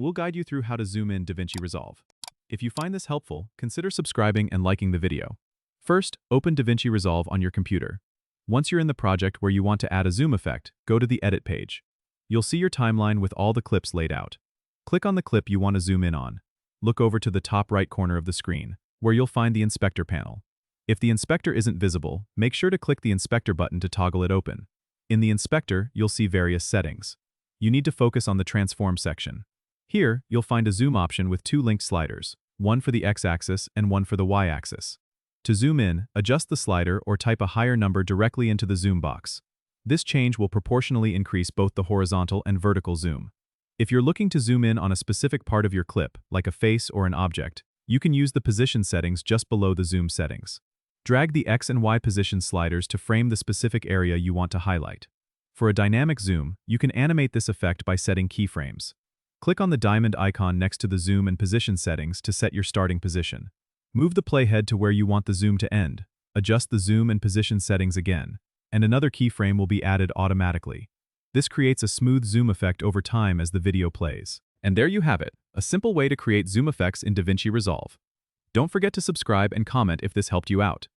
We'll guide you through how to zoom in DaVinci Resolve. If you find this helpful, consider subscribing and liking the video. First, open DaVinci Resolve on your computer. Once you're in the project where you want to add a zoom effect, go to the Edit page. You'll see your timeline with all the clips laid out. Click on the clip you want to zoom in on. Look over to the top right corner of the screen, where you'll find the Inspector panel. If the inspector isn't visible, make sure to click the Inspector button to toggle it open. In the inspector, you'll see various settings. You need to focus on the Transform section. Here, you'll find a zoom option with two linked sliders, one for the x-axis and one for the y-axis. To zoom in, adjust the slider or type a higher number directly into the zoom box. This change will proportionally increase both the horizontal and vertical zoom. If you're looking to zoom in on a specific part of your clip, like a face or an object, you can use the position settings just below the zoom settings. Drag the X and Y position sliders to frame the specific area you want to highlight. For a dynamic zoom, you can animate this effect by setting keyframes. Click on the diamond icon next to the zoom and position settings to set your starting position. Move the playhead to where you want the zoom to end. Adjust the zoom and position settings again, and another keyframe will be added automatically. This creates a smooth zoom effect over time as the video plays. And there you have it, a simple way to create zoom effects in DaVinci Resolve. Don't forget to subscribe and comment if this helped you out.